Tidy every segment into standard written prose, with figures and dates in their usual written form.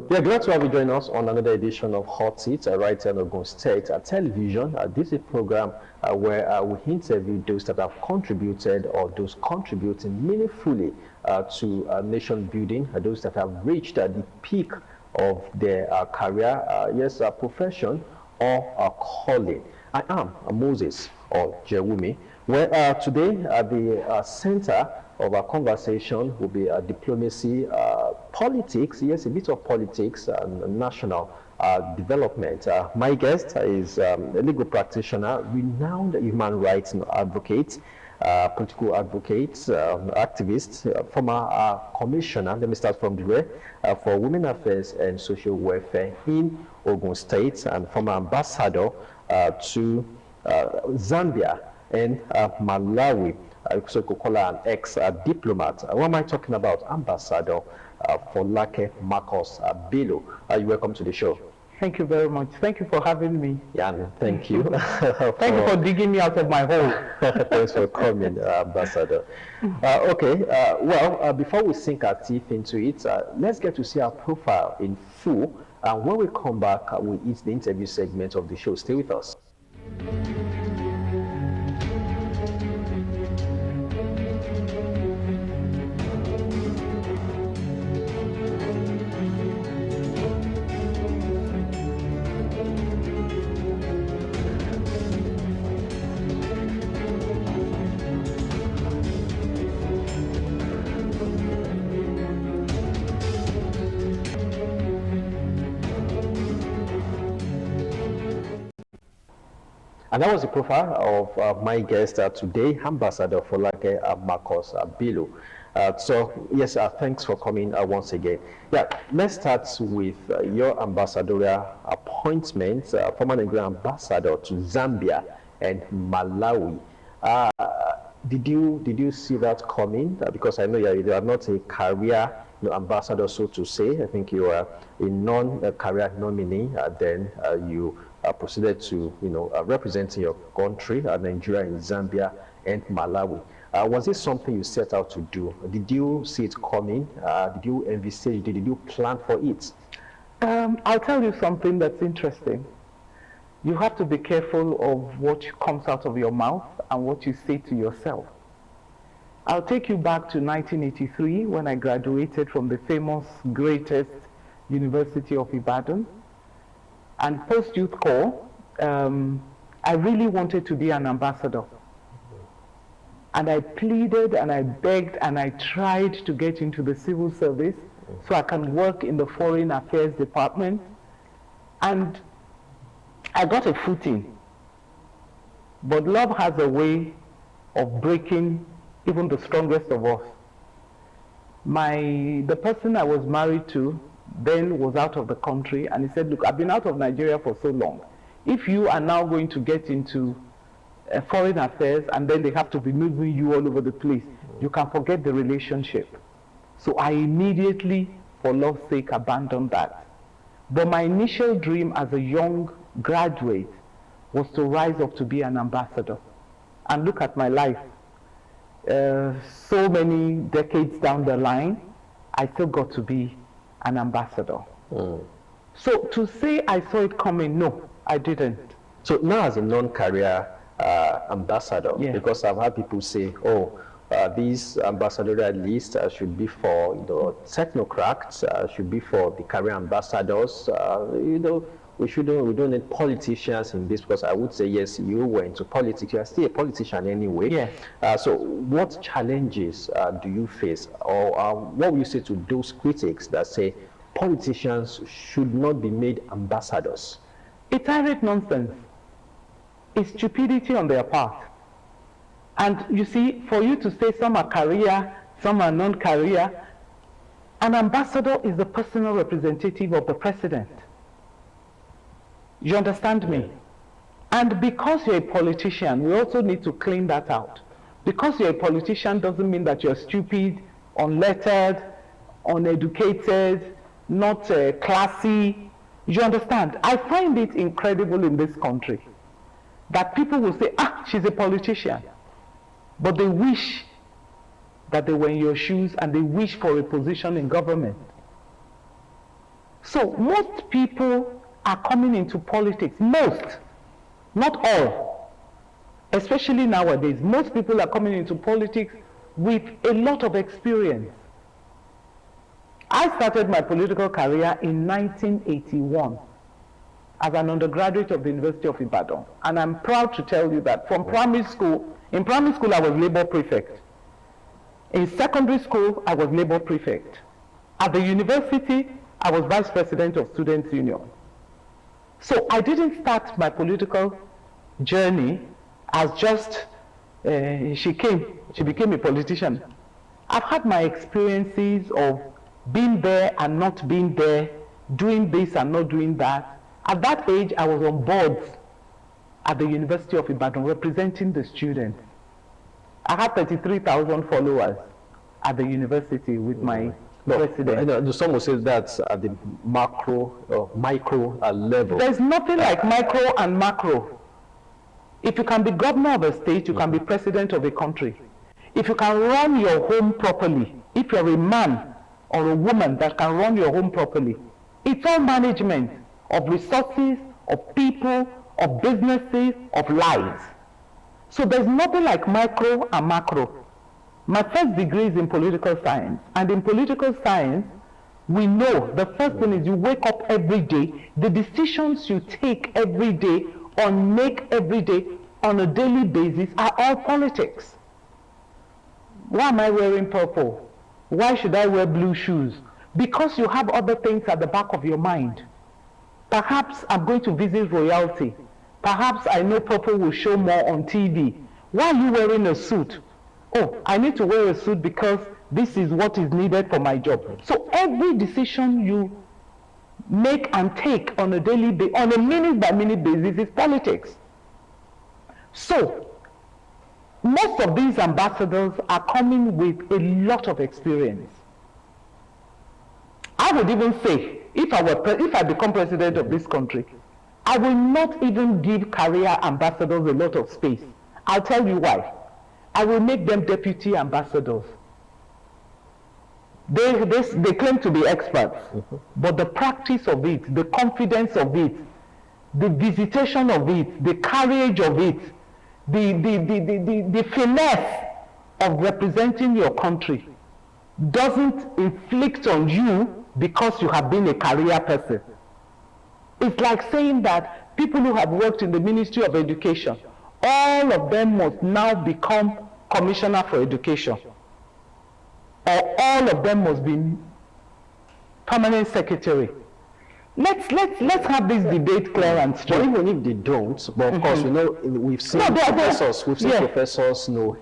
Yeah, glad to have you join us on another edition of Hot Seats right here on Ogun State Television. This is a program where we interview those that have contributed or those contributing meaningfully to nation building, those that have reached the peak of their career, yes, profession or calling. I am Moses or Jewumi, where today at the center of our conversation will be diplomacy, politics, yes, a bit of politics and national development. My guest is a legal practitioner, renowned human rights advocate, political advocate, activist, former commissioner, let me start from the rear, for women affairs and social welfare in Ogun State, and former ambassador to Zambia and Malawi. So could call her an ex-diplomat. What am I talking about? Ambassador Folake Bello. You're welcome to the show. Thank you very much. Thank you for having me. Yeah, thank you. Thank you for digging me out of my hole. Thanks for coming, Ambassador. Okay, well, before we sink our teeth into it, let's get to see our profile in full. And when we come back, we'll eat the interview segment of the show. Stay with us. And that was the profile of my guest today, Ambassador Folake Bello. So, yes, thanks for coming once again. Yeah, let's start with your ambassadorial appointment, former Nigerian ambassador to Zambia and Malawi. Did you see that coming? Because I know you are not a career ambassador, so to say. I think you are a non-career nominee. Then you proceeded to representing your country, Nigeria, in Zambia and Malawi. Was this something you set out to do? Did you see it coming? Did you envisage? Did you plan for it? I'll tell you something that's interesting. You have to be careful of what comes out of your mouth and what you say to yourself. I'll take you back to 1983 when I graduated from the famous, greatest University of Ibadan. And post-youth corps, I really wanted to be an ambassador. And I pleaded and I begged and I tried to get into the civil service so I can work in the foreign affairs department. And I got a footing. But love has a way of breaking even the strongest of us. The person I was married to then was out of the country, and he said, look, I've been out of Nigeria for so long. If you are now going to get into foreign affairs and then they have to be moving you all over the place, you can forget the relationship. So I immediately, for love's sake, abandoned that. But my initial dream as a young graduate was to rise up to be an ambassador. And look at my life. So many decades down the line, I still got to be an ambassador. So to say I saw it coming, no, I didn't. So now as a non-career ambassador, because I've had people say, oh, these ambassadorial lists should be for technocrats, should be for the career ambassadors. We don't need politicians in this, because I would say, yes, you were into politics, you are still a politician anyway. Yes. So what challenges do you face, or what will you say to those critics that say politicians should not be made ambassadors? It's irate nonsense. It's stupidity on their part. And you see, for you to say some are career, some are non-career, an ambassador is the personal representative of the president. You understand me? And because you're a politician, we also need to clean that out. Because you're a politician doesn't mean that you're stupid, unlettered, uneducated, not classy. You understand? I find it incredible in this country that people will say, she's a politician. But they wish that they were in your shoes and they wish for a position in government. So most people are coming into politics, most, not all, especially nowadays, most people are coming into politics with a lot of experience. I started my political career in 1981 as an undergraduate of the University of Ibadan. And I'm proud to tell you that from primary school, in primary school I was labor prefect. In secondary school, I was labor prefect. At the university, I was vice president of Students' Union. So I didn't start my political journey as just, she became a politician. I've had my experiences of being there and not being there, doing this and not doing that. At that age, I was on boards at the University of Ibadan representing the students. I had 33,000 followers at the university with my president. Some will say that's at the macro or micro level. There's nothing like micro and macro. If you can be governor of a state, you can be president of a country. If you can run your home properly, if you're a man or a woman that can run your home properly, it's all management of resources, of people, of businesses, of lives. So there's nothing like micro and macro. My first degree is in political science, and in political science, we know the first thing is you wake up every day, the decisions you take every day or make every day on a daily basis are all politics. Why am I wearing purple? Why should I wear blue shoes? Because you have other things at the back of your mind. Perhaps I'm going to visit royalty. Perhaps I know purple will show more on TV. Why are you wearing a suit? Oh, I need to wear a suit because this is what is needed for my job. So every decision you make and take on a daily basis, on a minute by minute basis, is politics. So most of these ambassadors are coming with a lot of experience. I would even say, if I become president of this country, I will not even give career ambassadors a lot of space. I'll tell you why. I will make them deputy ambassadors. They claim to be experts, but the practice of it, the confidence of it, the visitation of it, the courage of it, the finesse of representing your country doesn't inflict on you because you have been a career person. It's like saying that people who have worked in the Ministry of Education, all of them must now become Commissioner for Education, or all of them must be Permanent Secretary. Let's have this debate clear and straight. But even if they don't, but of course, we've seen professors,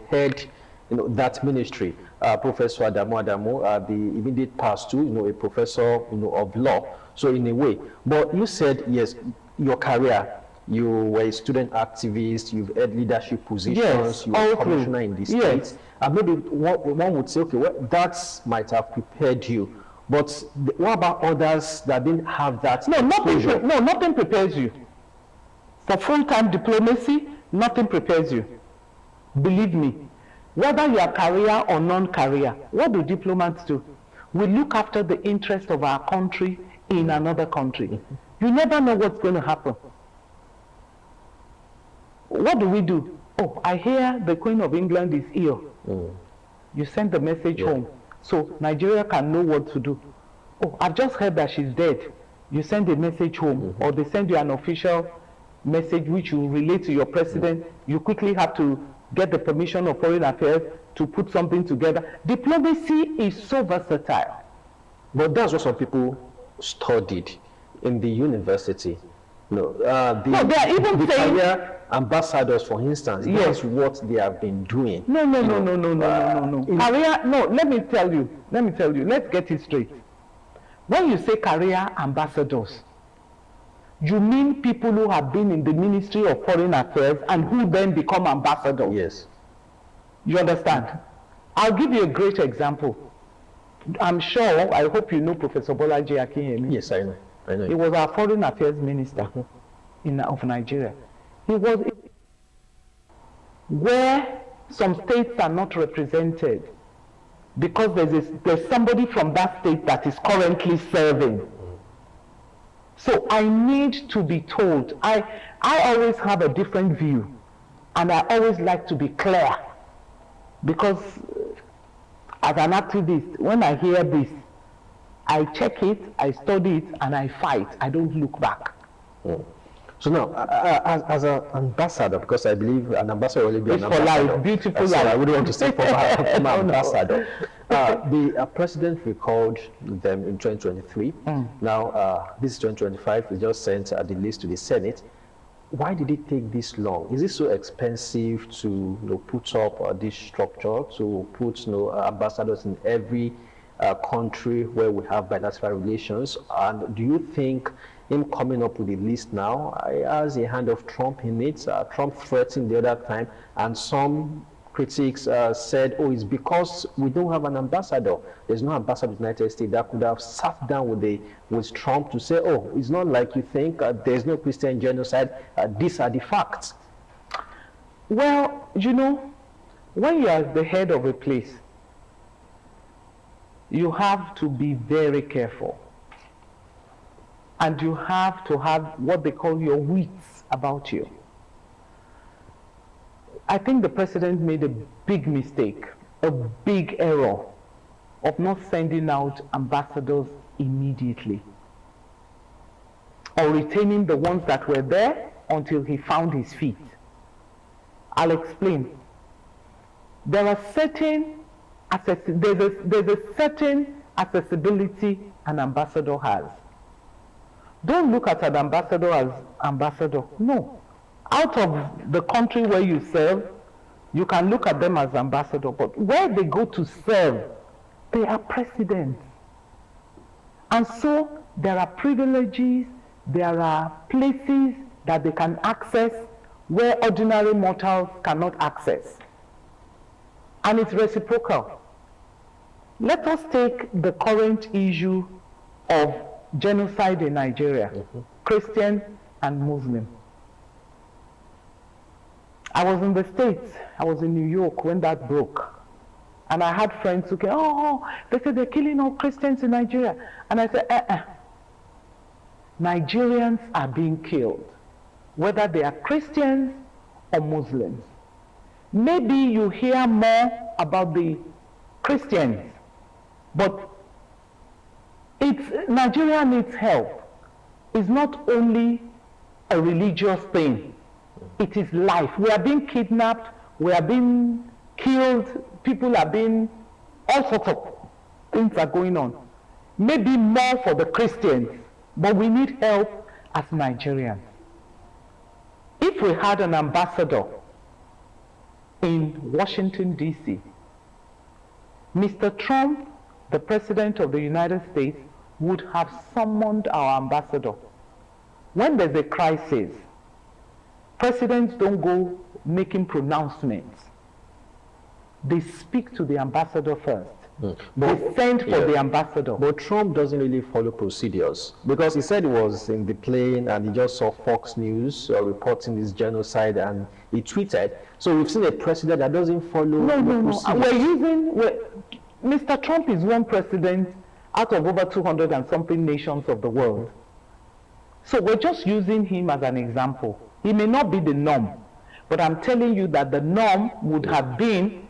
head, that ministry. Professor Adamu, the immediate past to, a professor, of law. So in a way, but you said, yes, your career, you were a student activist, you've had leadership positions, yes, you were a commissioner in the states. And maybe one would say, okay, well, that might have prepared you. But what about others that didn't have that? No, nothing prepares you. For full-time diplomacy, nothing prepares you. Believe me. Whether you are career or non-career, what do diplomats do? We look after the interest of our country in another country. You never know what's going to happen. What do we do? Oh, I hear the Queen of England is ill. You send the message home, so Nigeria can know what to do. Oh, I've just heard that she's dead. You send a message home, or they send you an official message which you relate to your president. You quickly have to get the permission of Foreign Affairs to put something together. Diplomacy is so versatile. But that's what some people studied in the university. They are even saying career ambassadors, for instance. Yes, that's what they have been doing. No. Career, no. Let me tell you. Let's get it straight. When you say career ambassadors, you mean people who have been in the Ministry of Foreign Affairs and who then become ambassadors. Yes. You understand? I'll give you a great example. I'm sure, I hope you know Professor Folake Akinyemi. Yes, I know. He was our Foreign Affairs Minister of Nigeria. He was where some states are not represented because there's somebody from that state that is currently serving. So I need to be told. I always have a different view, and I always like to be clear, because as an activist, when I hear this, I check it, I study it, and I fight. I don't look back. So now, as an ambassador, because I believe an ambassador will be It's an for ambassador. life, beautiful So life. I wouldn't want to say for my No, no. ambassador. The president recalled them in 2023. Now, this is 2025. He just sent the list to the Senate. Why did it take this long? Is it so expensive to put up this structure, to put ambassadors in every country where we have bilateral relations? And do you think him coming up with the list now has a hand of Trump in it? Trump threatened the other time, and some critics said, oh, it's because we don't have an ambassador. There's no ambassador in the United States that could have sat down with Trump to say, oh, it's not like you think, there's no Christian genocide, these are the facts. Well, when you are the head of a place, you have to be very careful. And you have to have what they call your wits about you. I think the president made a big mistake, a big error of not sending out ambassadors immediately, or retaining the ones that were there until he found his feet. I'll explain. There are certain there's a certain accessibility an ambassador has. Don't look at an ambassador as ambassador. No. Out of the country where you serve, you can look at them as ambassador, but where they go to serve, they are presidents. And so there are privileges, there are places that they can access where ordinary mortals cannot access. And it's reciprocal. Let us take the current issue of genocide in Nigeria, Christian and Muslim. I was in the States, I was in New York when that broke. And I had friends who came, they said they're killing all Christians in Nigeria. And I said, Nigerians are being killed, whether they are Christians or Muslims. Maybe you hear more about the Christians, but Nigeria needs help. It's not only a religious thing. It is life. We are being kidnapped, we are being killed, people are being, all sorts of things are going on. Maybe more for the Christians, but we need help as Nigerians. If we had an ambassador in Washington, D.C., Mr. Trump, the President of the United States, would have summoned our ambassador. When there's a crisis, presidents don't go making pronouncements. They speak to the ambassador first. They send for the ambassador. But Trump doesn't really follow procedures, because he said he was in the plane and he just saw Fox News reporting this genocide and he tweeted. So we've seen a president that doesn't follow procedures. Mr. Trump is one president out of over 200 and something nations of the world. So we're just using him as an example. He may not be the norm, but I'm telling you that the norm would have been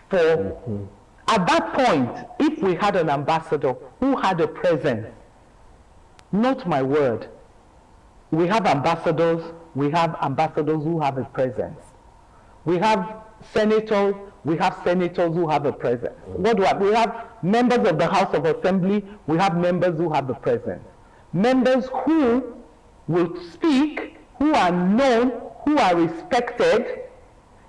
for, at that point, if we had an ambassador who had a presence, not my word, we have ambassadors who have a presence. We have senators who have a presence. What do we have? Members of the House of Assembly, we have members who have a presence. Members who will speak, who are known, who are respected.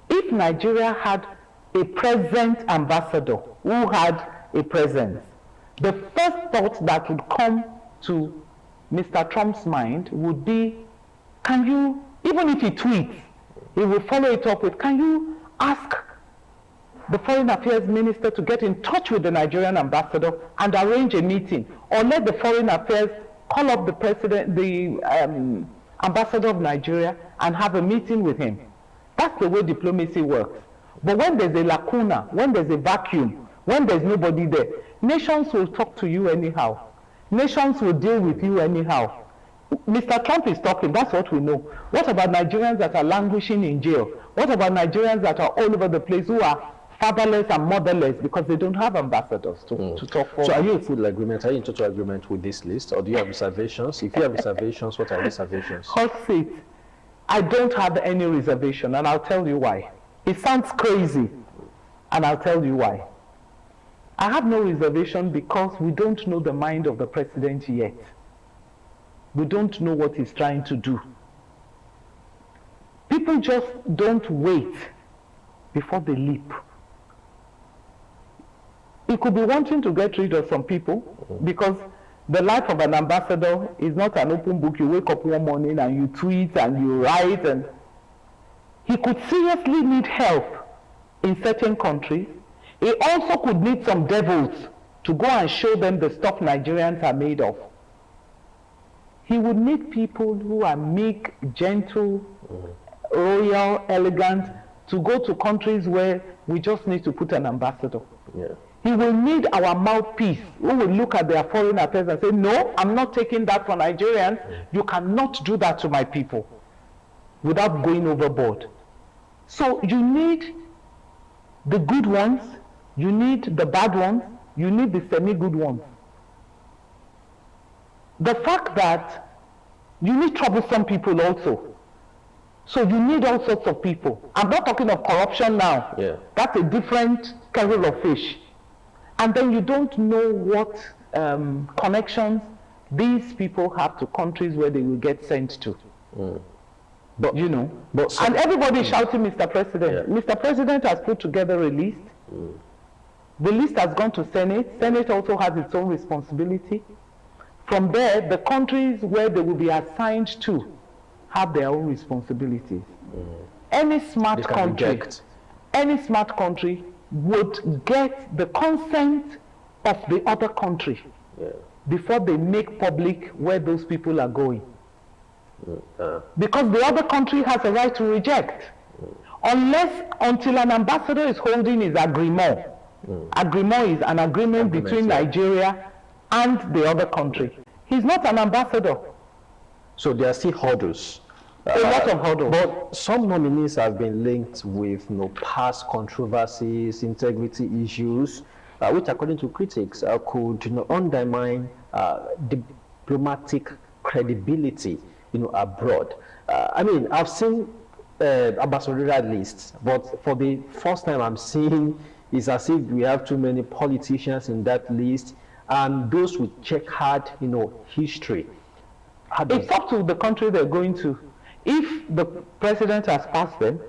If Nigeria had a present ambassador who had a presence, the first thought that would come to Mr. Trump's mind would be, can you, even if he tweets, he will follow it up with, can you ask the Foreign Affairs Minister to get in touch with the Nigerian ambassador and arrange a meeting, or let the Foreign Affairs call up the president, the ambassador of Nigeria, and have a meeting with him. That's the way diplomacy works. But when there's a lacuna, when there's a vacuum, when there's nobody there, nations will talk to you anyhow. Nations will deal with you anyhow. Mr. Trump is talking, that's what we know. What about Nigerians that are languishing in jail? What about Nigerians that are all over the place who are fatherless and motherless because they don't have ambassadors to talk for? So are you in full agreement? Are you in total agreement with this list, or do you have reservations? If you have reservations, what are reservations? Hot seat. I don't have any reservation, and I'll tell you why. It sounds crazy, and I'll tell you why. I have no reservation because we don't know the mind of the president yet. We don't know what he's trying to do. People just don't wait before they leap. He could be wanting to get rid of some people because the life of an ambassador is not an open book. You wake up one morning and you tweet and you write, and he could seriously need help in certain countries. He also could need some devils to go and show them the stuff Nigerians are made of. He would need people who are meek, gentle, royal, elegant, to go to countries where we just need to put an ambassador. Yeah. He will need our mouthpiece who will look at their foreign affairs and say, no, I'm not taking that for Nigerians. You cannot do that to my people without going overboard. So you need the good ones, you need the bad ones, you need the semi-good ones. The fact that you need troublesome people also. So you need all sorts of people. I'm not talking of corruption now. Yeah. That's a different kettle of fish. And then you don't know what connections these people have to countries where they will get sent to. But you know, and everybody is shouting, Mr. President. Yeah. Mr. President has put together a list. The list has gone to Senate. Senate also has its own responsibility. From there, the countries where they will be assigned to have their own responsibilities. Any smart country would get the consent of the other country before they make public where those people are going. Because the other country has a right to reject. Until an ambassador is holding his agreement. Agreement is an agreement between Nigeria and the other country. He's not an ambassador. So there are still hurdles. A lot of hurdles. But some nominees have been linked with past controversies, integrity issues, which according to critics could undermine diplomatic credibility abroad. I mean, I've seen ambassadorial lists, but for the first time I'm seeing it's as if we have too many politicians in that list, and those with checkered history. It's up to the country they're going to. If the president has passed them,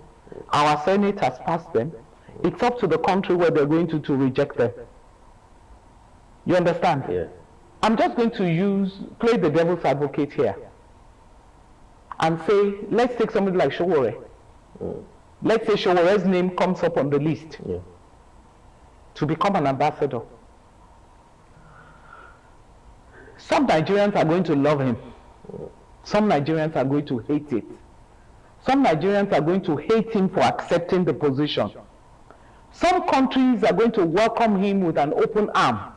our Senate has passed them, it's up to the country where they're going to reject them. You understand? Yeah. I'm just going to play the devil's advocate here and say, let's take somebody like Showore. Let's say Showore's name comes up on the list to become an ambassador. Some Nigerians are going to love him. Some Nigerians are going to hate it. Some Nigerians are going to hate him for accepting the position. Some countries are going to welcome him with an open arm.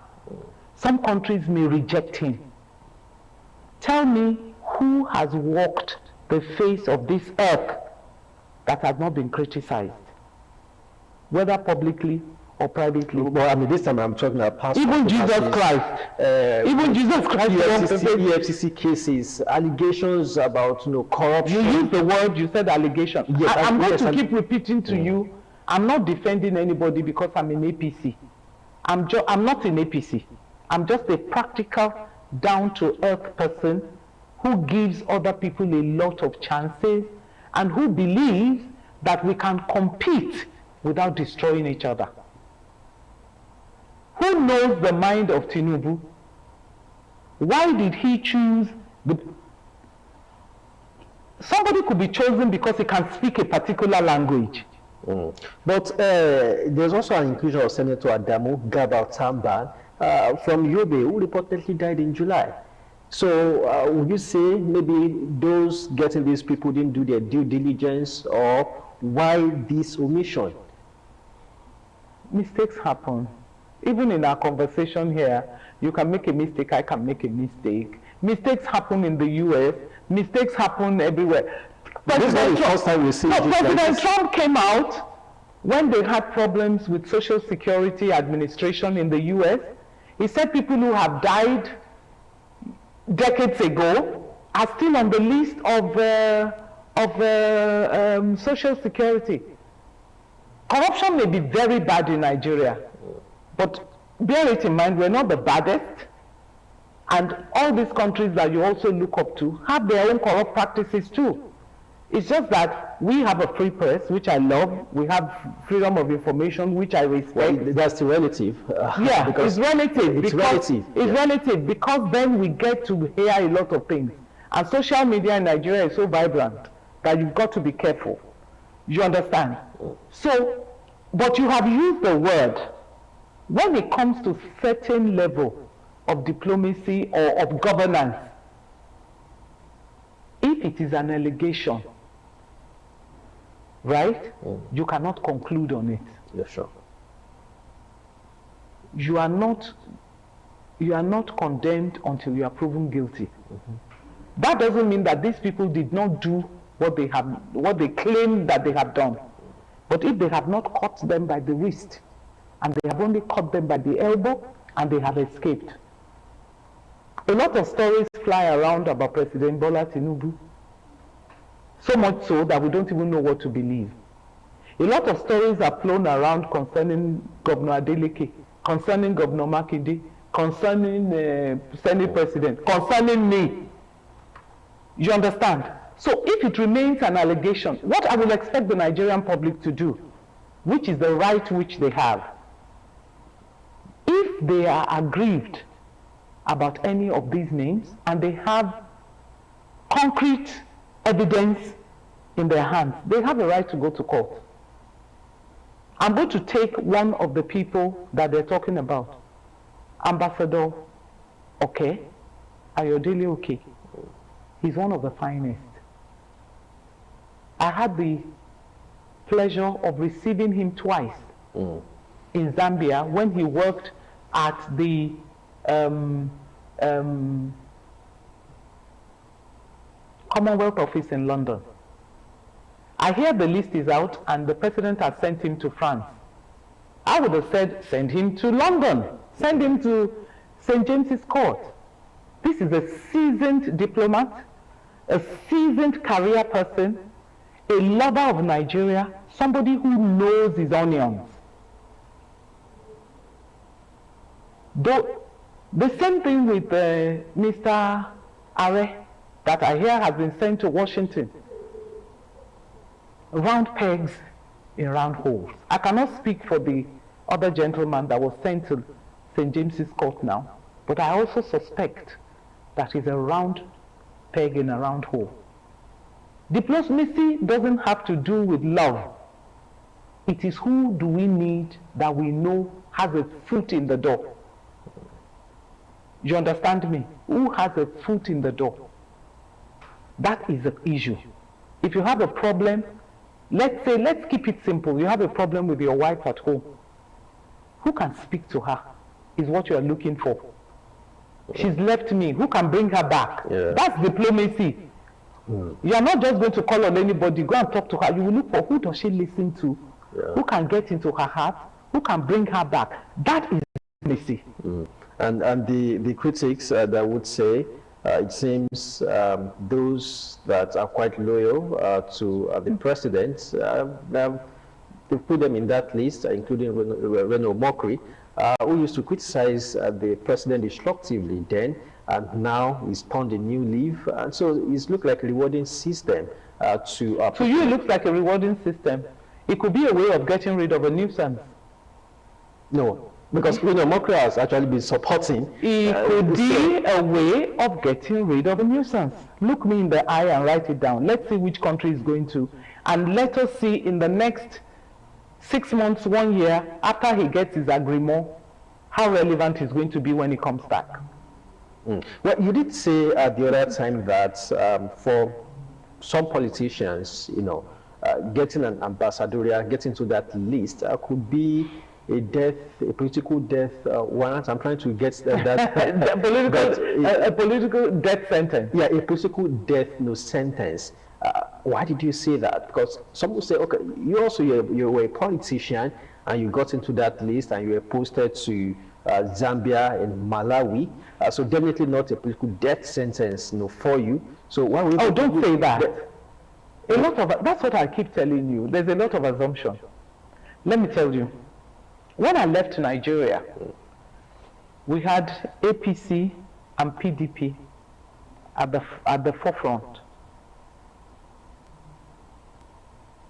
Some countries may reject him. Tell me who has walked the face of this earth that has not been criticized, whether publicly or privately. Well, I mean, this time I'm talking about past. Even Jesus Christ. Even Jesus Christ. EFCC cases, allegations about corruption. You used the word. You said allegation. Yes, I'm going to keep repeating to you. I'm not defending anybody because I'm in APC. I'm not in APC. I'm just a practical, down-to-earth person who gives other people a lot of chances and who believes that we can compete without destroying each other. Who knows the mind of Tinubu? Why did he choose somebody could be chosen because he can speak a particular language. But there's also an inclusion of Senator Adamu Gabal Tamban from Yobe, who reportedly died in July. So would you say maybe those getting these people didn't do their due diligence, or why this omission? Mistakes happen. Even in our conversation here, you can make a mistake, I can make a mistake. Mistakes happen in the US, mistakes happen everywhere. This is not the first time we see no, this President Trump came out when they had problems with Social Security Administration in the US. He said people who have died decades ago are still on the list of Social Security. Corruption may be very bad in Nigeria, but bear it in mind, we're not the baddest. And all these countries that you also look up to have their own corrupt practices too. It's just that we have a free press, which I love. We have freedom of information, which I respect. Well, that's relative. Yeah, it's relative. It's relative. It's relative because then we get to hear a lot of things. And social media in Nigeria is so vibrant that you've got to be careful. You understand? So, but you have used the word. When it comes to certain level of diplomacy or of governance, if it is an allegation, right, you cannot conclude on it. Yeah, sure. You are not condemned until you are proven guilty. That doesn't mean that these people did not do what they claim that they have done. But if they have not caught them by the wrist, and they have only caught them by the elbow, and they have escaped. A lot of stories fly around about President Bola Tinubu, so much so that we don't even know what to believe. A lot of stories are flown around concerning Governor Adeleke, concerning Governor Makinde, concerning Senate President, concerning me. You understand? So if it remains an allegation, what I will expect the Nigerian public to do, which is the right which they have, if they are aggrieved about any of these names and they have concrete evidence in their hands, they have a right to go to court. I'm going to take one of the people that they're talking about, Ambassador Ayodele Oke. He's one of the finest. I had the pleasure of receiving him twice in Zambia when he worked at the Commonwealth Office in London. I hear the list is out and the president has sent him to France. I would have said, send him to London, send him to St. James's Court. This is a seasoned diplomat, a seasoned career person, a lover of Nigeria, somebody who knows his onions. Though, the same thing with Mr. Are, that I hear has been sent to Washington. Round pegs in round holes. I cannot speak for the other gentleman that was sent to St. James's Court now, but I also suspect that is a round peg in a round hole. Diplomacy doesn't have to do with love. It is who do we need that we know has a foot in the door. You understand me? Who has a foot in the door? That is the issue. If you have a problem, let's keep it simple. You have a problem with your wife at home. Who can speak to her is what you are looking for. She's left me. Who can bring her back? Yeah. That's diplomacy. You are not just going to call on anybody. Go and talk to her. You will look for who does she listen to, who can get into her heart, who can bring her back. That is diplomacy. And the critics that would say it seems those that are quite loyal to the president, they put them in that list, including Reno Mokri, who used to criticize the president destructively then, and now he's turned a new leaf. And so it's looked like a rewarding system to you, it looks like a rewarding system. It could be a way of getting rid of a nuisance. No. Because Reno Mokri has actually been supporting. It could be a way of getting rid of a nuisance. Look me in the eye and write it down. Let's see which country is going to. And let us see in the next 6 months, 1 year, after he gets his agreement, how relevant he's going to be when he comes back. Well, you did say at the other time that for some politicians, getting an ambassadorial, getting to that list could be a political death warrant. I'm trying to get that. A political death sentence. Yeah, a political death sentence. Why did you say that? Because some will say, okay, you were a politician and you got into that list and you were posted to Zambia and Malawi. So definitely not a political death sentence, for you. So why would Oh, don't say that. That's what I keep telling you. There's a lot of assumption. Let me tell you. When I left Nigeria, we had APC and PDP at the forefront.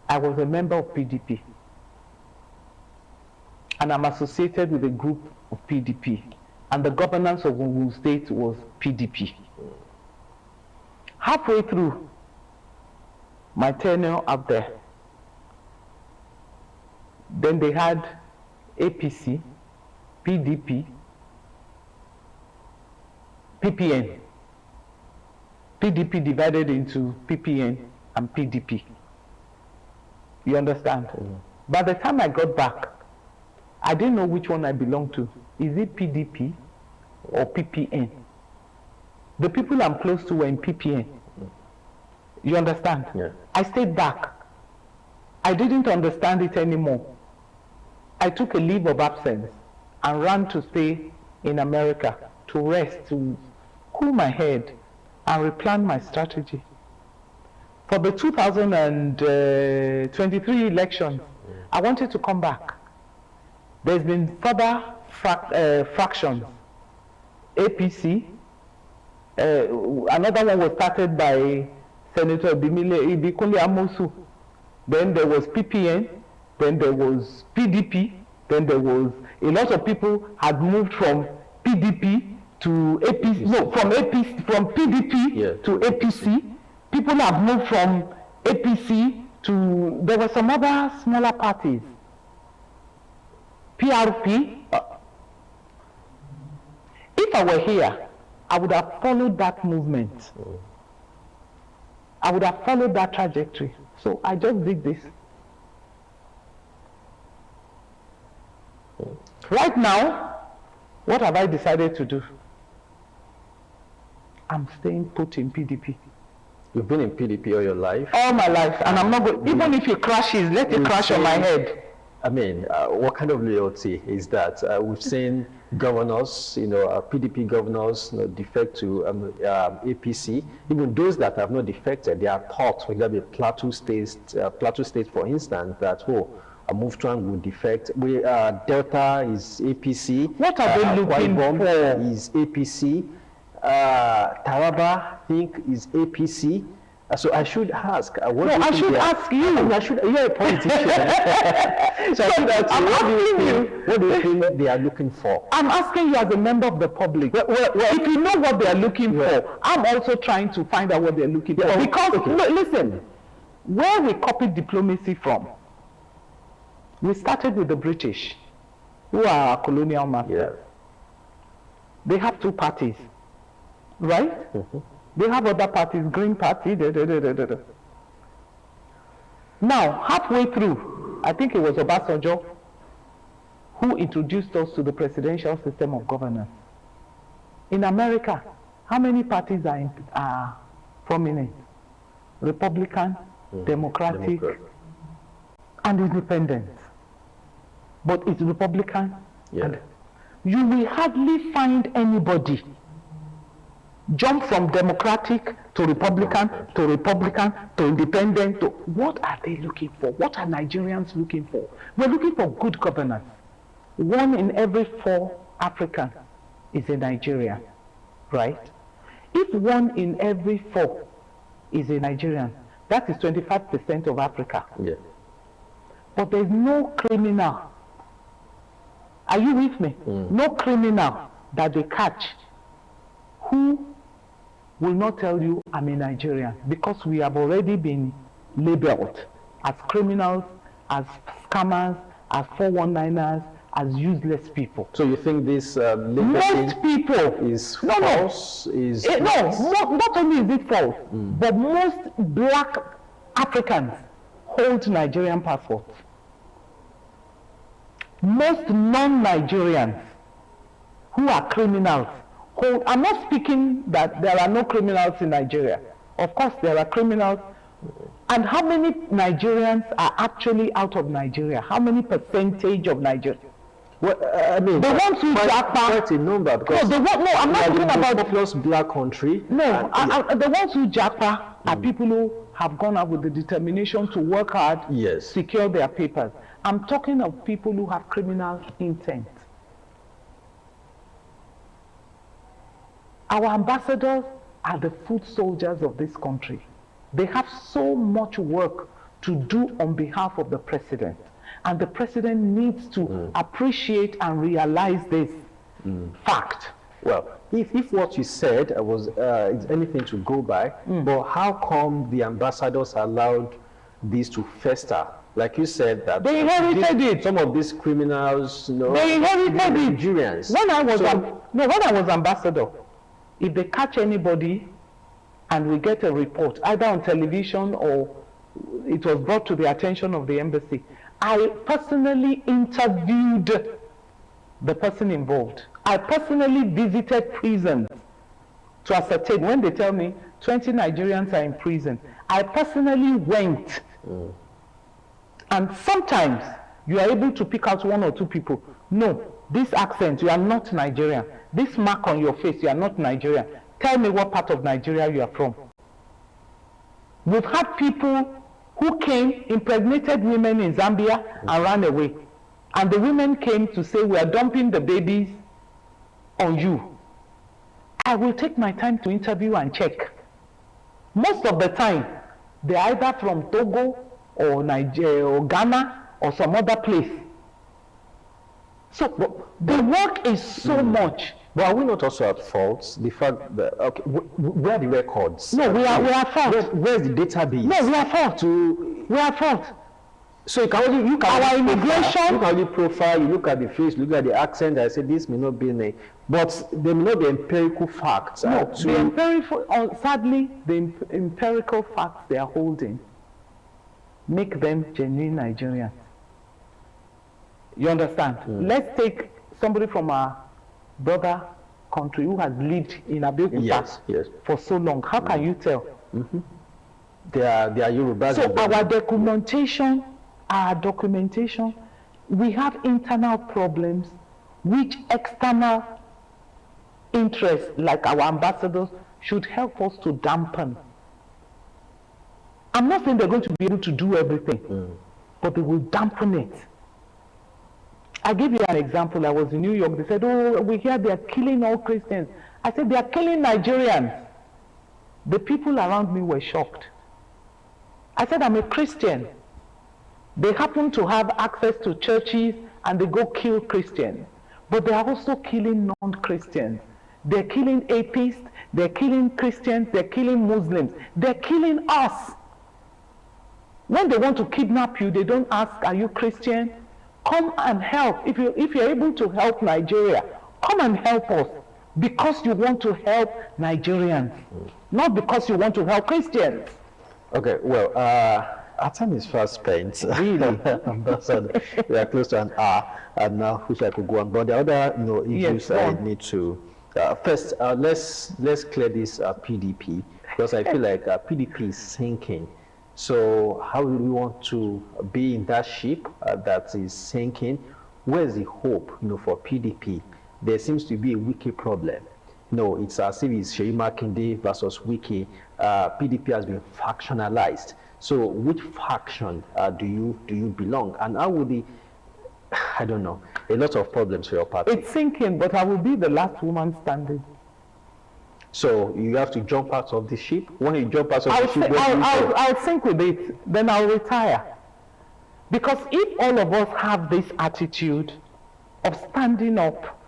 I was a member of PDP, and I'm associated with a group of PDP, and the governance of Ogun State was PDP. Halfway through my tenure up there, then they had APC, PDP, PPN. PDP divided into PPN and PDP. You understand? By the time I got back, I didn't know which one I belonged to. Is it PDP or PPN? The people I'm close to were in PPN. You understand? Yeah. I stayed back. I didn't understand it anymore. I took a leave of absence and ran to stay in America to rest, to cool my head and replan my strategy. For the 2023 elections, I wanted to come back. There's been further fractions. APC, another one was started by Senator Ibikunle Amosu. Then there was PPN, then there was PDP, then there was a lot of people had moved from PDP to APC, no, from PDP to APC. People have moved from APC to, there were some other smaller parties. PRP. If I were here, I would have followed that movement. I would have followed that trajectory. So I just did this. Right now, what have I decided to do? I'm staying put in PDP. You've been in PDP all your life? All my life, and I'm not going, even if it crashes, let it crash on my head. I mean, what kind of loyalty is that? We've seen governors, PDP governors, defect to APC. Even those that have not defected, they are taught, for example, Plateau State, for instance, that Muftrang will defect. Delta is APC. What are they looking for? Is APC. Taraba, I think, is APC. So I should ask. I should ask you. You're a politician. So I should ask you, what do you think they are looking for? I'm asking you as a member of the public. Well, if you know what they are looking for, I'm also trying to find out what they're looking for. Because, listen, where we copied diplomacy from, we started with the British, who are our colonial masters. Yeah. They have two parties, right? They have other parties, Green Party, Now, halfway through, I think it was Obasanjo who introduced us to the presidential system of governance. In America, how many parties are prominent? Republican, Democratic, and Independent. But it's Republican. And you will hardly find anybody jump from Democratic to Republican to Independent to, what are they looking for? What are Nigerians looking for? We're looking for good governance. 1 in every 4 Africans is a Nigerian, right? If 1 in every 4 is a Nigerian, that is 25% of Africa. Yeah. But there's no criminal. Are you with me? No criminal that they catch who will not tell you I'm a Nigerian, because we have already been labeled as criminals, as scammers, as 419ers, as useless people. So you think this most people is false? Not only is it false, but most black Africans hold Nigerian passports. most non-Nigerians who are criminals hold. I'm not speaking that there are no criminals in Nigeria. Of course, there are criminals. And how many Nigerians are actually out of Nigeria? How many percentage of Nigeria? Well, I mean, the ones who quite a number. Because no, I'm not talking about the populous black country. No, the ones who japa are people who have gone out with the determination to work hard, yes, secure their papers. I'm talking of people who have criminal intent. Our ambassadors are the foot soldiers of this country. They have so much work to do on behalf of the president. And the president needs to appreciate and realize this fact. Well, if what you said was anything to go by, but how come the ambassadors allowed this to fester? Like you said, that they inherited it. Some of these criminals, they inherited it. Nigerians. When I was ambassador, if they catch anybody and we get a report, either on television or it was brought to the attention of the embassy, I personally interviewed the person involved. I personally visited prisons to ascertain. When they tell me 20 Nigerians are in prison, I personally went. And sometimes you are able to pick out one or two people. No, this accent, you are not Nigerian. This mark on your face, you are not Nigerian. Tell me what part of Nigeria you are from. We've had people who came, impregnated women in Zambia and ran away. And the women came to say, we are dumping the babies on you. I will take my time to interview and check. Most of the time, they're either from Togo or Nigeria or Ghana or some other place. So the work is so much. But are we not also at fault? The fact that, okay, where are the records? No, we are at fault. Where's the database? No, we are at fault. We are at fault. So you can only, our immigration. You can only profile, you look at the face, look at the accent, I say this may not be a, but there may not be empirical facts. No, the empirical, sadly, the empirical facts they are holding make them genuine Nigerians. You understand? Let's take somebody from our brother country who has lived in Abeokuta for so long. How can you tell? They are Yorubas. So our documentation, we have internal problems which external interests like our ambassadors should help us to dampen. I'm not saying they're going to be able to do everything, but they will dampen it. I'll give you an example. I was in New York. They said, oh, we hear they are killing all Christians. I said, they are killing Nigerians. The people around me were shocked. I said, I'm a Christian. They happen to have access to churches and they go kill Christians. But they are also killing non-Christians. They're killing atheists. They're killing Christians. They're killing Muslims. They're killing us. When they want to kidnap you, they don't ask, are you Christian? Come and help. If you're able to help Nigeria, come and help us because you want to help Nigerians, not because you want to help Christians. Okay, well, our time is fast spent. Really? Ambassador, we are close to an hour, and now which I could go on. But the other, issues I need to first let's clear this PDP, because I feel like PDP is sinking. So how do we want to be in that ship that is sinking? Where's the hope, for PDP? There seems to be a Wiki problem. It's as if it's Seyi Makinde versus Wiki. PDP has been factionalized. So which faction do you belong? And how would the, I don't know, a lot of problems for your party. It's sinking, but I will be the last woman standing. So you have to jump out of the ship. When you jump out of the ship, I'll sink with it. Then I'll retire. Because if all of us have this attitude of standing up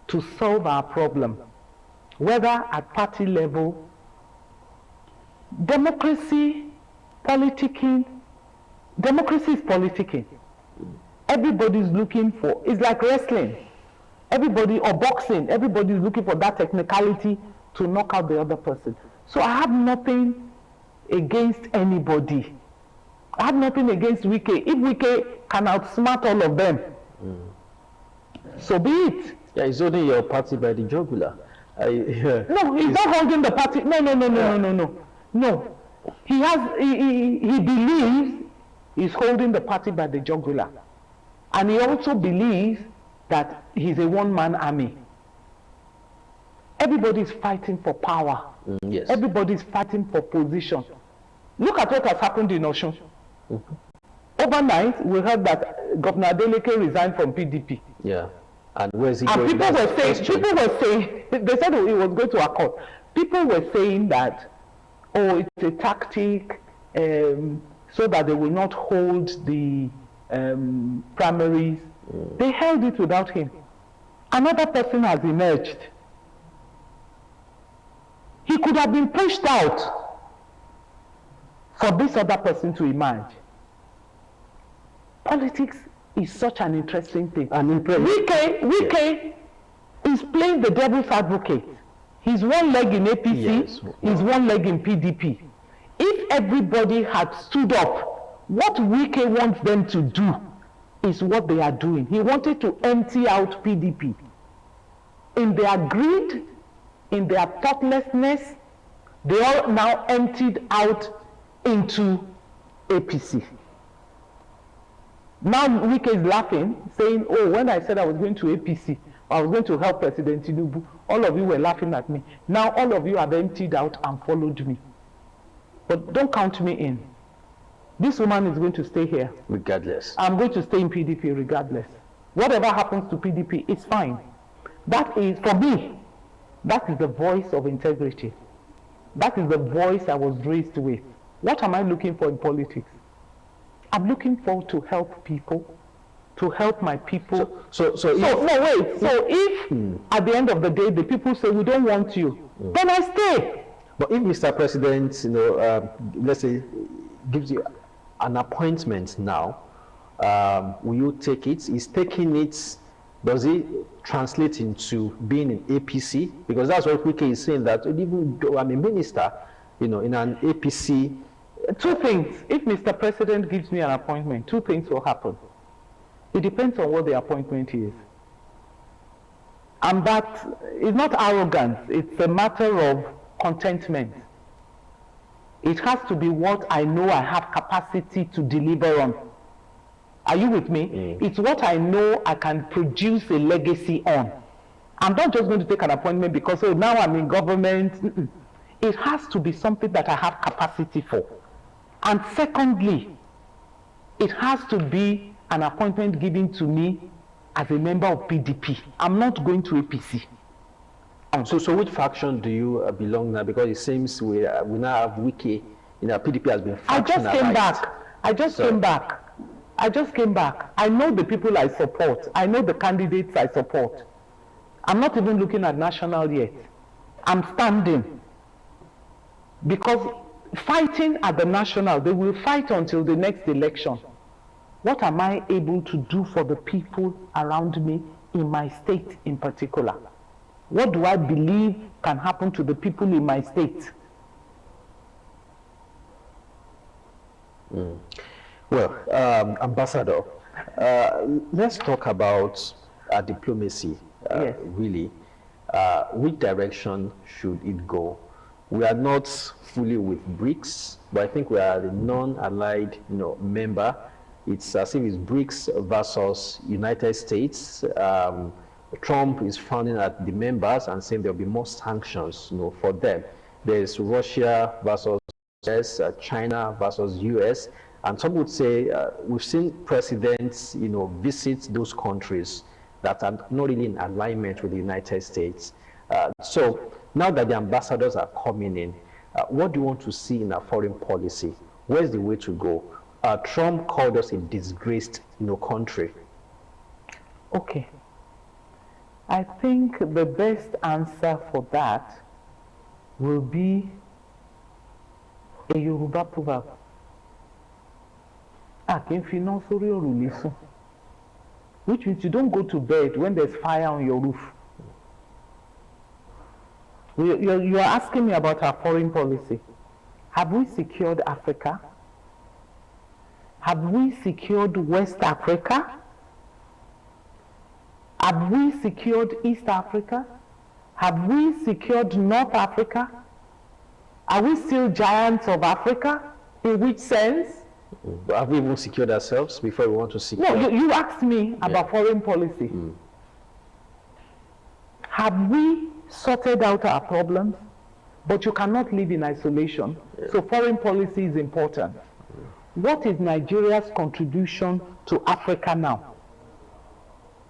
to solve our problem, whether at party level, democracy is politicking. Everybody's looking for, it's like wrestling. Or boxing, everybody's looking for that technicality to knock out the other person. So I have nothing against anybody. I have nothing against Wike. If Wike can outsmart all of them, so be it. Yeah, he's holding your party by the jugular. No, he's not holding the party. No. He believes he's holding the party by the jugular. And he also believes that he's a one-man army. Everybody's fighting for power. Yes. Everybody's fighting for position. Look at what has happened in Osun. Overnight, we heard that Governor Adeleke resigned from PDP. Yeah. And where's he And going? people were saying, they said he was going to accord. People were saying that, oh, it's a tactic so that they will not hold the primaries. They held it without him. Another person has emerged. He could have been pushed out for this other person to emerge. Politics is such an interesting thing. Wike is playing the devil's advocate. He's one leg in APC, yes. He's one leg in PDP. If everybody had stood up, what Wike wants them to do is what they are doing. He wanted to empty out PDP. In their greed, in their thoughtlessness, they all now emptied out into APC. Now Wike is laughing, saying, oh, when I said I was going to APC, I was going to help President Tinubu, all of you were laughing at me. Now all of you have emptied out and followed me. But don't count me in. This woman is going to stay here. Regardless. I'm going to stay in PDP regardless. Whatever happens to PDP, it's fine. That is, for me, that is the voice of integrity. That is the voice I was raised with. What am I looking for in politics? I'm looking for to help people, to help my people. So if at the end of the day the people say we don't want you, then I stay. But if Mr. President, let's say, gives you an appointment now, will you take it? Is taking it, does it translate into being in APC? Because that's what Wike is saying, that even though I'm a minister, in an APC. Two things. If Mr. President gives me an appointment, two things will happen. It depends on what the appointment is. And that is not arrogance. It's a matter of contentment. It has to be what I know I have capacity to deliver on. Are you with me? It's what I know I can produce a legacy on. I'm not just going to take an appointment because, oh, now I'm in government. It has to be something that I have capacity for. And secondly, it has to be an appointment given to me as a member of PDP. I'm not going to APC. So which faction do you belong now? Because it seems we now have Wike, PDP has been factionalized. I just came back. I know the people I support. I know the candidates I support. I'm not even looking at national yet. I'm standing. Because fighting at the national, they will fight until the next election. What am I able to do for the people around me in my state in particular? What do I believe can happen to the people in my state? Well, Ambassador, let's talk about diplomacy, Yes. really. Which direction should it go? We are not fully with BRICS, but I think we are the non-allied member. It's as if it's BRICS versus United States. Trump is frowning at the members and saying there'll be more sanctions for them. There's Russia versus US, China versus US. And some would say we've seen presidents visit those countries that are not really in alignment with the United States. So now that the ambassadors are coming in, what do you want to see in our foreign policy? Where's the way to go? Trump called us a disgraced country. Okay. I think the best answer for that will be a Yoruba proverb. Which means you don't go to bed when there's fire on your roof. You are asking me about our foreign policy. Have we secured Africa? Have we secured West Africa? Have we secured East Africa? Have we secured North Africa? Are we still giants of Africa? In which sense? Have we even secured ourselves before we want to secure? No, you asked me about foreign policy. Have we sorted out our problems? But you cannot live in isolation. So foreign policy is important. What is Nigeria's contribution to Africa now?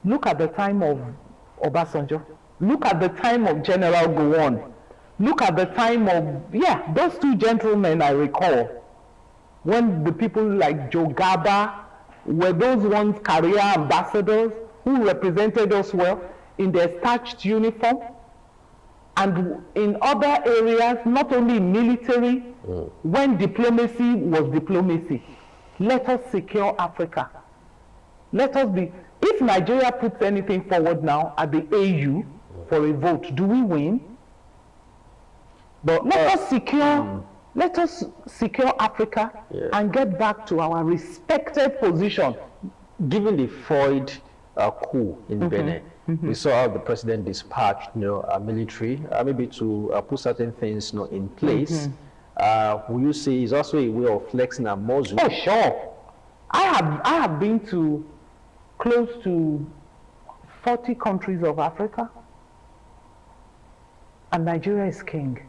Look at the time of Obasanjo. Look at the time of General Gowon. Look at the time of, those two gentlemen I recall. When the people like Joe Gaba were those ones career ambassadors who represented us well in their starched uniform. And in other areas, not only in military, when diplomacy was diplomacy. Let us secure Africa. Let us be, if Nigeria puts anything forward now at the AU for a vote, do we win? But let us secure Africa and get back to our respected position. Given the foiled coup in Benin, we saw how the president dispatched, military, maybe to put certain things, in place. Will you say it's also a way of flexing our muscle? Oh, sure. I have been to close to 40 countries of Africa, and Nigeria is king.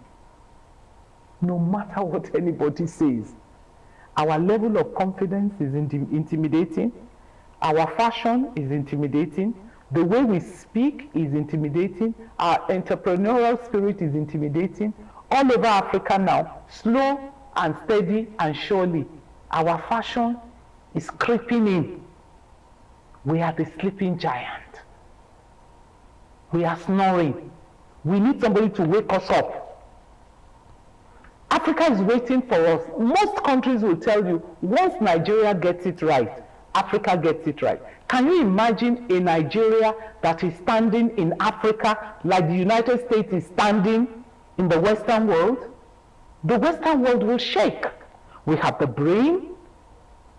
No matter what anybody says, our level of confidence is intimidating. Our fashion is intimidating. The way we speak is intimidating. Our entrepreneurial spirit is intimidating. All over Africa now, slow and steady and surely, our fashion is creeping in. We are the sleeping giant. We are snoring. We need somebody to wake us up. Africa is waiting for us. Most countries will tell you, once Nigeria gets it right, Africa gets it right. Can you imagine a Nigeria that is standing in Africa like the United States is standing in the Western world? The Western world will shake. We have the brain,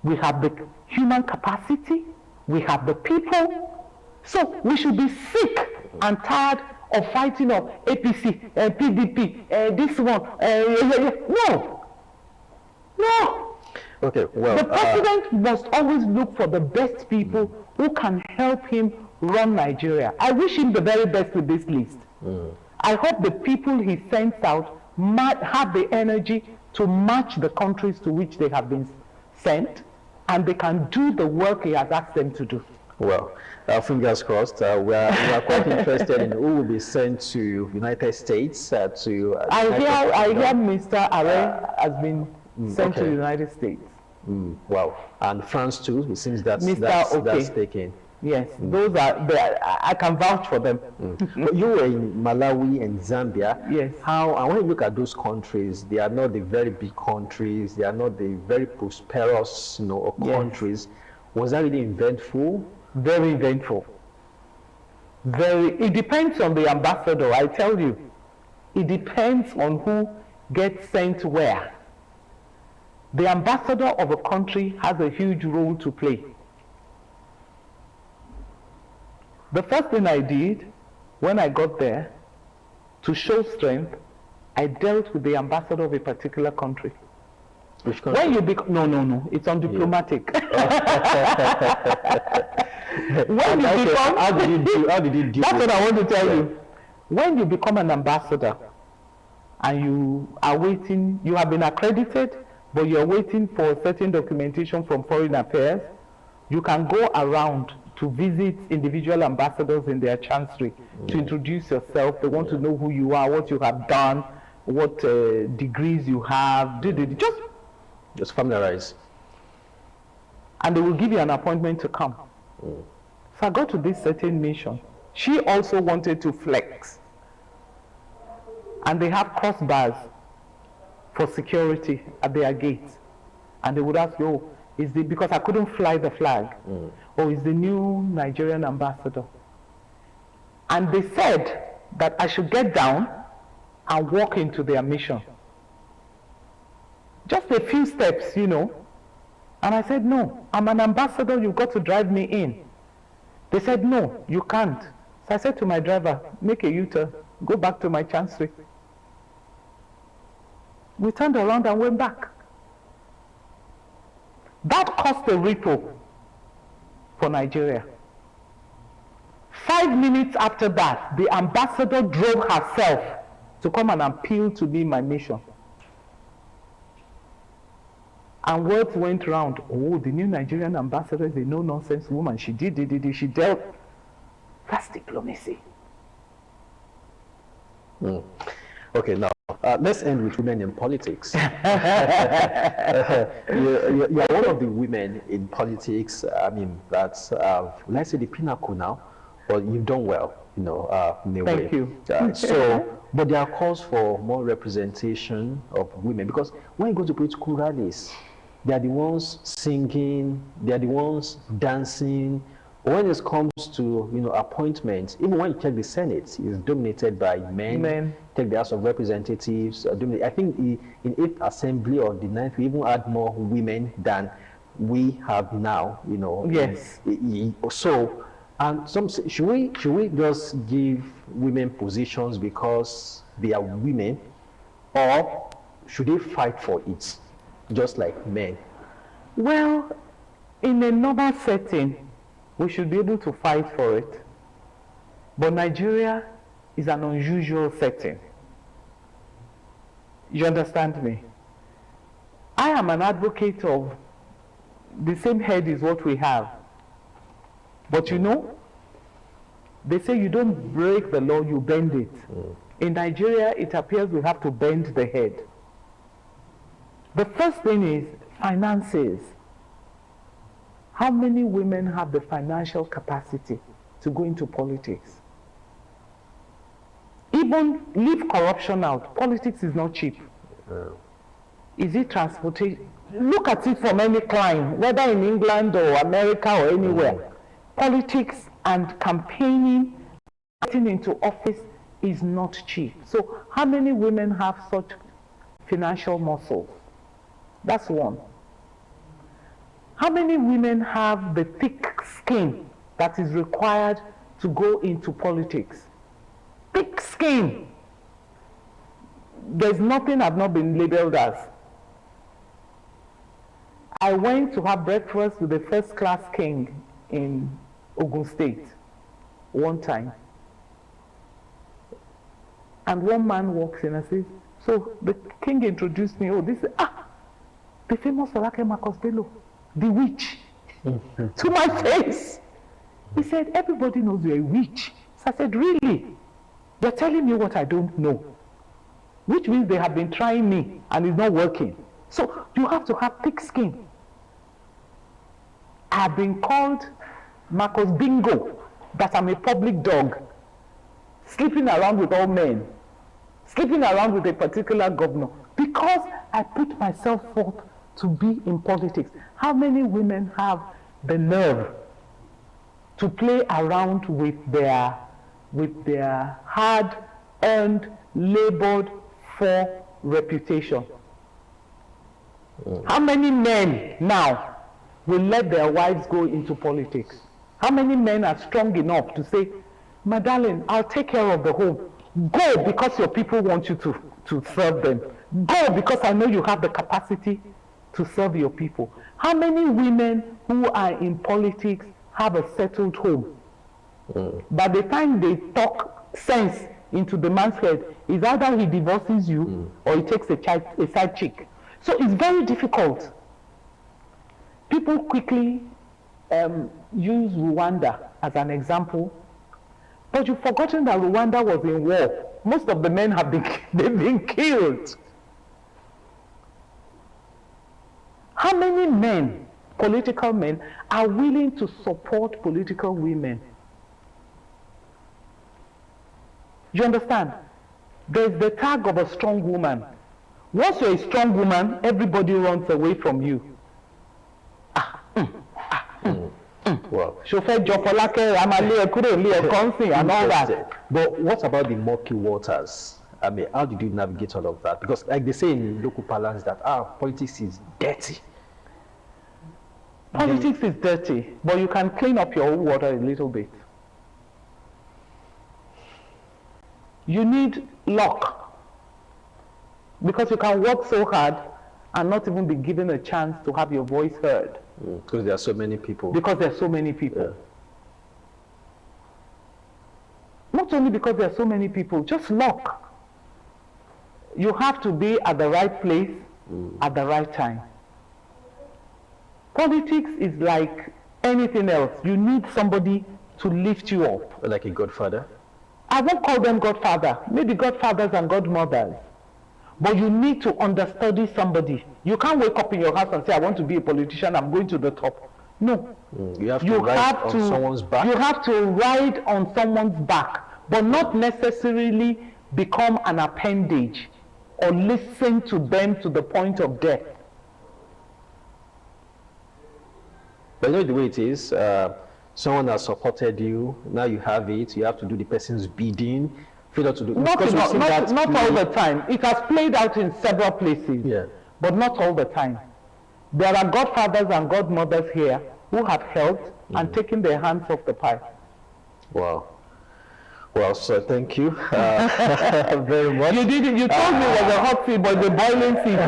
we have the human capacity, we have the people. So we should be sick and tired of fighting of APC, PDP, this one. No. Okay, well, the president must always look for the best people who can help him run Nigeria. I wish him the very best with this list. I hope the people he sends out might have the energy to match the countries to which they have been sent, and they can do the work he has asked them to do. Well, fingers crossed. We are quite interested in who will be sent to United States. I hear Mr. Are has been sent to the United States. Wow, and France too. It seems that's taken. Yes, those are. I can vouch for them. But you were in Malawi and Zambia. Yes. And when you look at those countries, they are not the very big countries. They are not the very prosperous, countries. Was that really eventful? Very eventful. It depends on the ambassador, I tell you. It depends on who gets sent where. The ambassador of a country has a huge role to play. The first thing I did when I got there, to show strength, I dealt with the ambassador of a particular country. Which country? When you no, it's undiplomatic. When you become, how did you do? That's what I want to tell you. When you become an ambassador and you are waiting, you have been accredited, but you're waiting for certain documentation from Foreign Affairs, you can go around to visit individual ambassadors in their chancery to introduce yourself. They want to know who you are, what you have done, what degrees you have. Just familiarize. And they will give you an appointment to come. So I go to this certain mission. She also wanted to flex. And they have crossbars for security at their gates. And they would ask, because I couldn't fly the flag. Is the new Nigerian ambassador? And they said that I should get down and walk into their mission. Just a few steps, And I said, no, I'm an ambassador, you've got to drive me in. They said, no, you can't. So I said to my driver, make a U-turn, go back to my chancery. We turned around and went back. That caused a ripple for Nigeria. 5 minutes after that, the ambassador drove herself to come and appeal to me, my nation. And words went round, oh, the new Nigerian ambassador is a no-nonsense woman. She did, she dealt. That's diplomacy. Okay, now let's end with women in politics. You're one of the women in politics. I mean, that's let's say the pinnacle now. But you've done well, in a way. Thank you. But there are calls for more representation of women, because when you go to political rallies, they are the ones singing, they are the ones dancing. When it comes to appointments, even when you check the Senate, it's dominated by men. Take the House of Representatives. I think in 8th Assembly or the 9th, we even had more women than we have now. Yes. So, and some say, should we just give women positions because they are women, or should they fight for it, just like men? Well, in a normal setting, we should be able to fight for it. But Nigeria is an unusual setting. You understand me? I am an advocate of the same head is what we have. But they say you don't break the law, you bend it. In Nigeria, it appears we have to bend the head. The first thing is finances. How many women have the financial capacity to go into politics? Even leave corruption out. Politics is not cheap. Is it transportation? Look at it from any clime, whether in England or America or anywhere. Politics and campaigning, getting into office is not cheap. So how many women have such financial muscles? That's one. How many women have the thick skin that is required to go into politics? Thick skin. There's nothing I've not been labeled as. I went to have breakfast with the first-class king in Ogun State one time. And one man walks in and says, so the king introduced me, this is, the famous Folake Bello, the witch, to my face. He said, everybody knows you're a witch. So I said, really? You're telling me what I don't know. Which means they have been trying me and it's not working. So you have to have thick skin. I've been called Marcos Bingo, that I'm a public dog, sleeping around with all men, sleeping around with a particular governor, because I put myself forth to be in politics. How many women have the nerve to play around with their hard-earned, labored for reputation? How many men now will let their wives go into politics? How many men are strong enough to say, my darling, I'll take care of the home. Go because your people want you to serve them. Go because I know you have the capacity to serve your people. How many women who are in politics have a settled home? By the time they talk sense into the man's head, is either he divorces you or he takes a side chick. So it's very difficult. People quickly use Rwanda as an example, but you've forgotten that Rwanda was in war. Most of the men have been killed. How many men, political men, are willing to support political women? You understand? There's the tag of a strong woman. Once you're a strong woman, everybody runs away from you. Well, and all that. But what about the murky waters? I mean, how did you navigate all of that? Because like they say in local parlance that politics is dirty. Politics is dirty, but you can clean up your own water a little bit. You need luck, because you can work so hard and not even be given a chance to have your voice heard. Because there are so many people. Because there are so many people. Yeah. Not only because there are so many people, just luck. You have to be at the right place at the right time. Politics is like anything else. You need somebody to lift you up. Like a godfather? I won't call them godfather, maybe godfathers and godmothers. But you need to understudy somebody. You can't wake up in your house and say, I want to be a politician, I'm going to the top. No. You have to ride on someone's back. You have to ride on someone's back, but not necessarily become an appendage or listen to them to the point of death. But you know the way it is, someone has supported you, now you have it, you have to do the person's bidding. Failure to do Not all the time. It has played out in several places, yeah, but not all the time. There are godfathers and godmothers here who have helped and taken their hands off the pie. Wow. Well, so thank you very much. You told me it was a hot seat, but the boiling seat.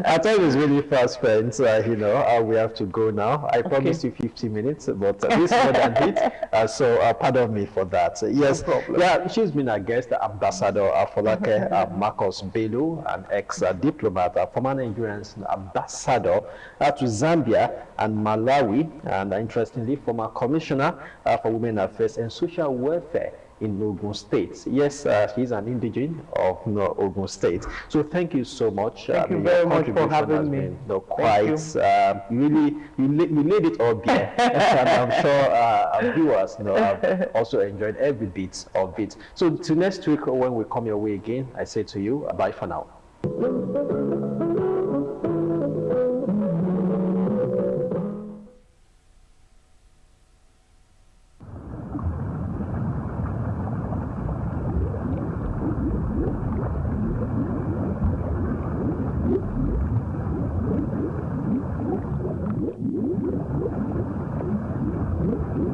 Our time is really fast spent. We have to go now. I promised you 50 minutes, but this is more than it. So pardon me for that. Yes, no problem. Yeah, she's been a guest, Ambassador Folake Marcus Bello, an ex-diplomat, a former Nigerian ambassador to Zambia and Malawi, and interestingly, former commissioner for women affairs and social welfare in Ogun State. Yes, he's an indigene of Ogun State. So thank you so much. Thank you very much for having me. You laid it all bare. And I'm sure our viewers have also enjoyed every bit of it. So till next week when we come your way again, I say to you, bye for now.